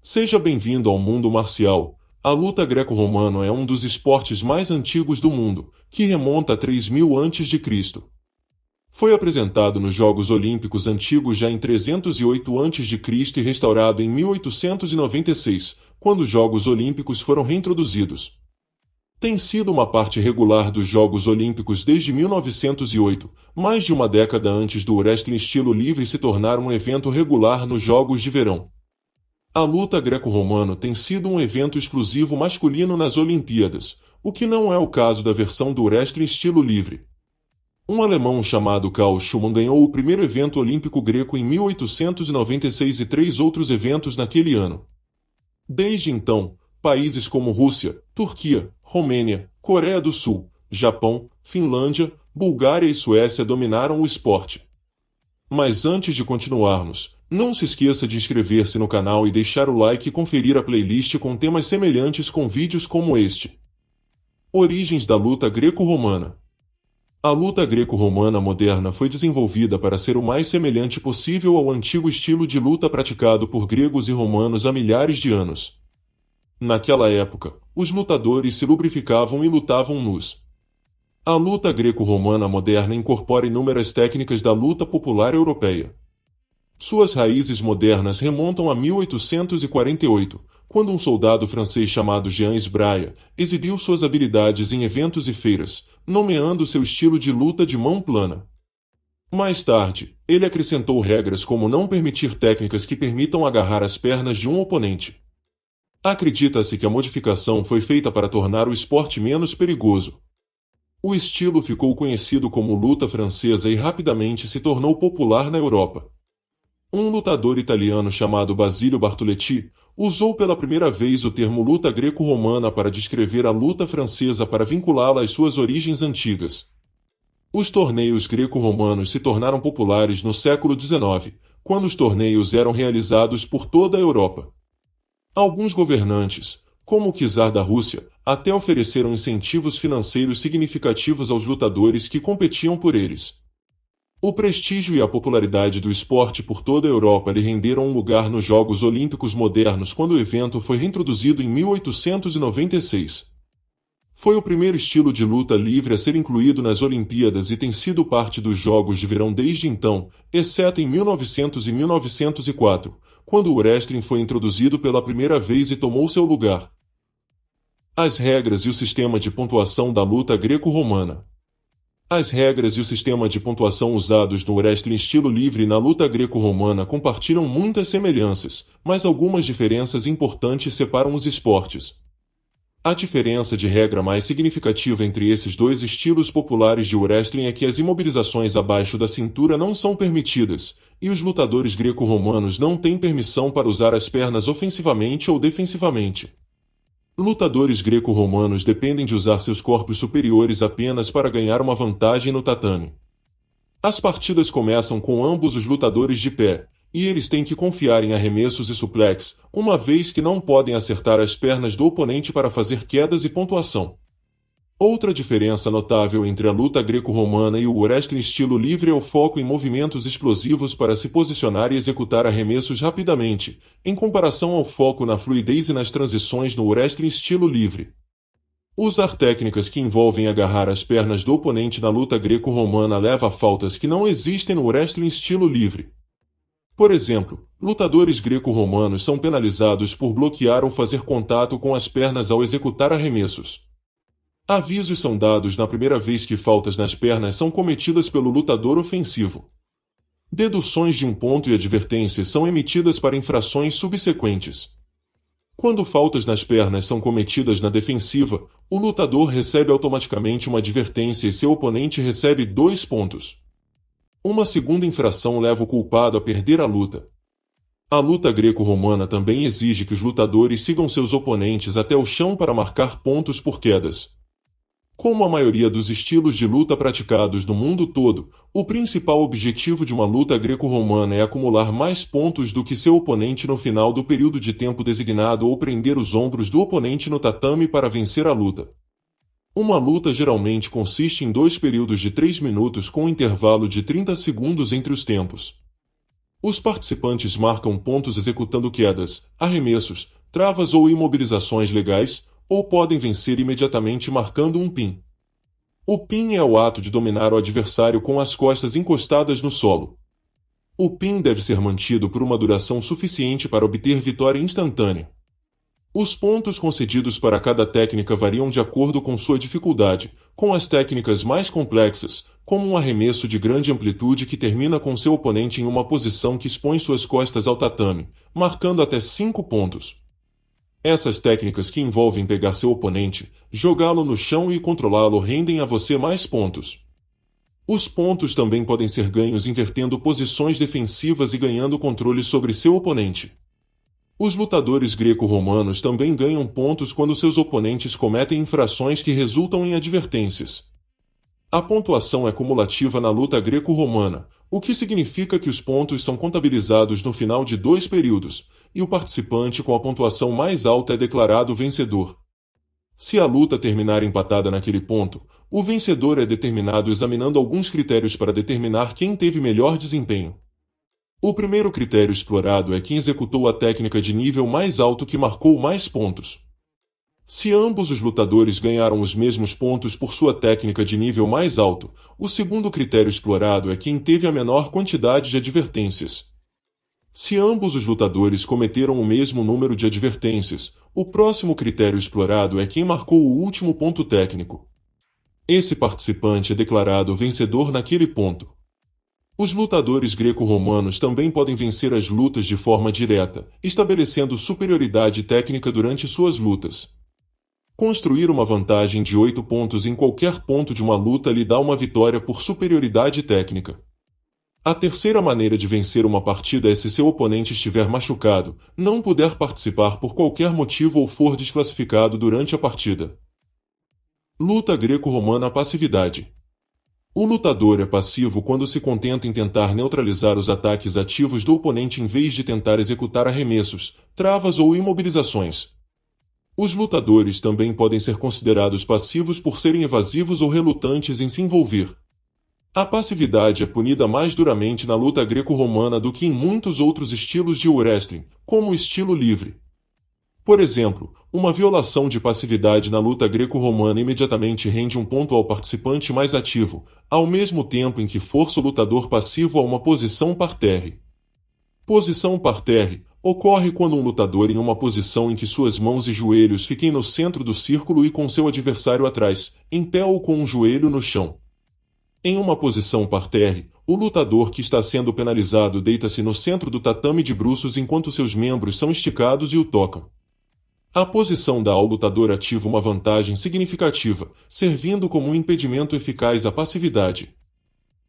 Seja bem-vindo ao mundo marcial. A luta greco-romana é um dos esportes mais antigos do mundo, que remonta a 3000 a.C. Foi apresentado nos Jogos Olímpicos Antigos já em 308 a.C. e restaurado em 1896, quando os Jogos Olímpicos foram reintroduzidos. Tem sido uma parte regular dos Jogos Olímpicos desde 1908, mais de uma década antes do wrestling estilo livre se tornar um evento regular nos Jogos de Verão. A luta greco-romana tem sido um evento exclusivo masculino nas Olimpíadas, o que não é o caso da versão do wrestling estilo livre. Um alemão chamado Karl Schumann ganhou o primeiro evento olímpico greco em 1896 e 3 outros eventos naquele ano. Desde então, países como Rússia, Turquia, Romênia, Coreia do Sul, Japão, Finlândia, Bulgária e Suécia dominaram o esporte. Mas antes de continuarmos, não se esqueça de inscrever-se no canal e deixar o like e conferir a playlist com temas semelhantes com vídeos como este. Origens da luta greco-romana. A luta greco-romana moderna foi desenvolvida para ser o mais semelhante possível ao antigo estilo de luta praticado por gregos e romanos há milhares de anos. Naquela época, os lutadores se lubrificavam e lutavam nus. A luta greco-romana moderna incorpora inúmeras técnicas da luta popular europeia. Suas raízes modernas remontam a 1848, quando um soldado francês chamado Jean Esbraia exibiu suas habilidades em eventos e feiras, nomeando seu estilo de luta de mão plana. Mais tarde, ele acrescentou regras como não permitir técnicas que permitam agarrar as pernas de um oponente. Acredita-se que a modificação foi feita para tornar o esporte menos perigoso. O estilo ficou conhecido como luta francesa e rapidamente se tornou popular na Europa. Um lutador italiano chamado Basílio Bartoletti usou pela primeira vez o termo luta greco-romana para descrever a luta francesa para vinculá-la às suas origens antigas. Os torneios greco-romanos se tornaram populares no século XIX, quando os torneios eram realizados por toda a Europa. Alguns governantes, como o czar da Rússia, até ofereceram incentivos financeiros significativos aos lutadores que competiam por eles. O prestígio e a popularidade do esporte por toda a Europa lhe renderam um lugar nos Jogos Olímpicos modernos quando o evento foi reintroduzido em 1896. Foi o primeiro estilo de luta livre a ser incluído nas Olimpíadas e tem sido parte dos Jogos de Verão desde então, exceto em 1900 e 1904, quando o wrestling foi introduzido pela primeira vez e tomou seu lugar. As regras e o sistema de pontuação da luta greco-romana. As regras e o sistema de pontuação usados no wrestling estilo livre e na luta greco-romana compartilham muitas semelhanças, mas algumas diferenças importantes separam os esportes. A diferença de regra mais significativa entre esses dois estilos populares de wrestling é que as imobilizações abaixo da cintura não são permitidas, e os lutadores greco-romanos não têm permissão para usar as pernas ofensivamente ou defensivamente. Lutadores greco-romanos dependem de usar seus corpos superiores apenas para ganhar uma vantagem no tatame. As partidas começam com ambos os lutadores de pé, e eles têm que confiar em arremessos e suplex, uma vez que não podem acertar as pernas do oponente para fazer quedas e pontuação. Outra diferença notável entre a luta greco-romana e o wrestling estilo livre é o foco em movimentos explosivos para se posicionar e executar arremessos rapidamente, em comparação ao foco na fluidez e nas transições no wrestling estilo livre. Usar técnicas que envolvem agarrar as pernas do oponente na luta greco-romana leva a faltas que não existem no wrestling estilo livre. Por exemplo, lutadores greco-romanos são penalizados por bloquear ou fazer contato com as pernas ao executar arremessos. Avisos são dados na primeira vez que faltas nas pernas são cometidas pelo lutador ofensivo. Deduções de um ponto e advertências são emitidas para infrações subsequentes. Quando faltas nas pernas são cometidas na defensiva, o lutador recebe automaticamente uma advertência e seu oponente recebe 2 pontos. Uma segunda infração leva o culpado a perder a luta. A luta greco-romana também exige que os lutadores sigam seus oponentes até o chão para marcar pontos por quedas. Como a maioria dos estilos de luta praticados no mundo todo, o principal objetivo de uma luta greco-romana é acumular mais pontos do que seu oponente no final do período de tempo designado ou prender os ombros do oponente no tatame para vencer a luta. Uma luta geralmente consiste em 2 períodos de 3 minutos com um intervalo de 30 segundos entre os tempos. Os participantes marcam pontos executando quedas, arremessos, travas ou imobilizações legais, ou podem vencer imediatamente marcando um pin. O pin é o ato de dominar o adversário com as costas encostadas no solo. O pin deve ser mantido por uma duração suficiente para obter vitória instantânea. Os pontos concedidos para cada técnica variam de acordo com sua dificuldade, com as técnicas mais complexas, como um arremesso de grande amplitude que termina com seu oponente em uma posição que expõe suas costas ao tatame, marcando até 5 pontos. Essas técnicas que envolvem pegar seu oponente, jogá-lo no chão e controlá-lo rendem a você mais pontos. Os pontos também podem ser ganhos invertendo posições defensivas e ganhando controle sobre seu oponente. Os lutadores greco-romanos também ganham pontos quando seus oponentes cometem infrações que resultam em advertências. A pontuação é cumulativa na luta greco-romana, o que significa que os pontos são contabilizados no final de 2 períodos, e o participante com a pontuação mais alta é declarado vencedor. Se a luta terminar empatada naquele ponto, o vencedor é determinado examinando alguns critérios para determinar quem teve melhor desempenho. O primeiro critério explorado é quem executou a técnica de nível mais alto que marcou mais pontos. Se ambos os lutadores ganharam os mesmos pontos por sua técnica de nível mais alto, o segundo critério explorado é quem teve a menor quantidade de advertências. Se ambos os lutadores cometeram o mesmo número de advertências, o próximo critério explorado é quem marcou o último ponto técnico. Esse participante é declarado vencedor naquele ponto. Os lutadores greco-romanos também podem vencer as lutas de forma direta, estabelecendo superioridade técnica durante suas lutas. Construir uma vantagem de 8 pontos em qualquer ponto de uma luta lhe dá uma vitória por superioridade técnica. A terceira maneira de vencer uma partida é se seu oponente estiver machucado, não puder participar por qualquer motivo ou for desclassificado durante a partida. Luta greco-romana passividade. O lutador é passivo quando se contenta em tentar neutralizar os ataques ativos do oponente em vez de tentar executar arremessos, travas ou imobilizações. Os lutadores também podem ser considerados passivos por serem evasivos ou relutantes em se envolver. A passividade é punida mais duramente na luta greco-romana do que em muitos outros estilos de wrestling, como o estilo livre. Por exemplo, uma violação de passividade na luta greco-romana imediatamente rende um ponto ao participante mais ativo, ao mesmo tempo em que força o lutador passivo a uma posição parterre. Posição parterre ocorre quando um lutador em uma posição em que suas mãos e joelhos fiquem no centro do círculo e com seu adversário atrás, em pé ou com um joelho no chão. Em uma posição parterre, o lutador que está sendo penalizado deita-se no centro do tatame de bruços enquanto seus membros são esticados e o tocam. A posição dá ao lutador ativo uma vantagem significativa, servindo como um impedimento eficaz à passividade.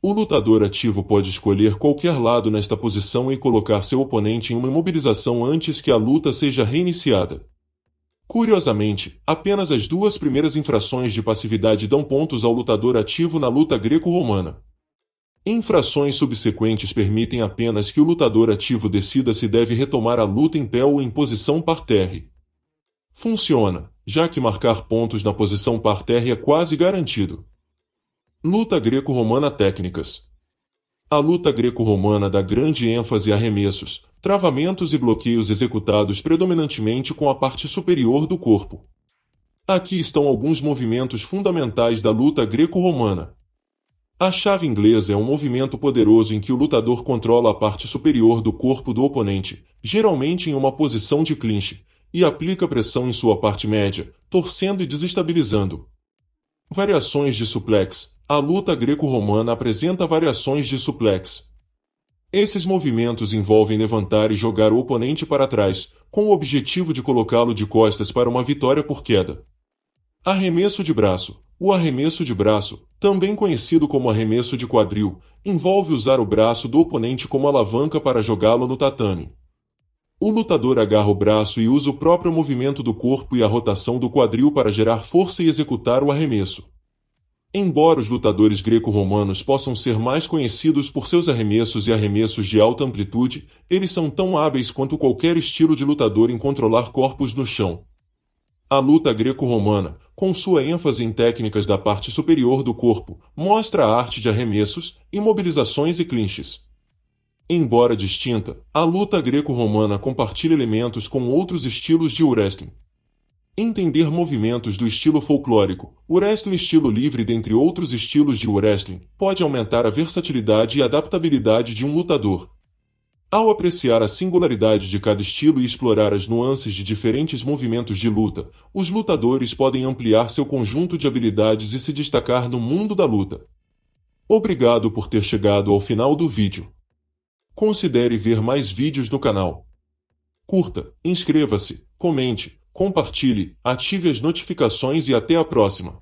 O lutador ativo pode escolher qualquer lado nesta posição e colocar seu oponente em uma imobilização antes que a luta seja reiniciada. Curiosamente, apenas as 2 primeiras infrações de passividade dão pontos ao lutador ativo na luta greco-romana. Infrações subsequentes permitem apenas que o lutador ativo decida se deve retomar a luta em pé ou em posição parterre. Funciona, já que marcar pontos na posição parterre é quase garantido. Luta greco-romana técnicas. A luta greco-romana dá grande ênfase a arremessos, travamentos e bloqueios executados predominantemente com a parte superior do corpo. Aqui estão alguns movimentos fundamentais da luta greco-romana. A chave inglesa é um movimento poderoso em que o lutador controla a parte superior do corpo do oponente, geralmente em uma posição de clinch, e aplica pressão em sua parte média, torcendo e desestabilizando. Variações de suplex. A luta greco-romana apresenta variações de suplex. Esses movimentos envolvem levantar e jogar o oponente para trás, com o objetivo de colocá-lo de costas para uma vitória por queda. Arremesso de braço. O arremesso de braço, também conhecido como arremesso de quadril, envolve usar o braço do oponente como alavanca para jogá-lo no tatame. O lutador agarra o braço e usa o próprio movimento do corpo e a rotação do quadril para gerar força e executar o arremesso. Embora os lutadores greco-romanos possam ser mais conhecidos por seus arremessos e arremessos de alta amplitude, eles são tão hábeis quanto qualquer estilo de lutador em controlar corpos no chão. A luta greco-romana, com sua ênfase em técnicas da parte superior do corpo, mostra a arte de arremessos, imobilizações e clinches. Embora distinta, a luta greco-romana compartilha elementos com outros estilos de wrestling. Entender movimentos do estilo folclórico, wrestling estilo livre dentre outros estilos de wrestling, pode aumentar a versatilidade e adaptabilidade de um lutador. Ao apreciar a singularidade de cada estilo e explorar as nuances de diferentes movimentos de luta, os lutadores podem ampliar seu conjunto de habilidades e se destacar no mundo da luta. Obrigado por ter chegado ao final do vídeo. Considere ver mais vídeos no canal. Curta, inscreva-se, comente, compartilhe, ative as notificações e até a próxima.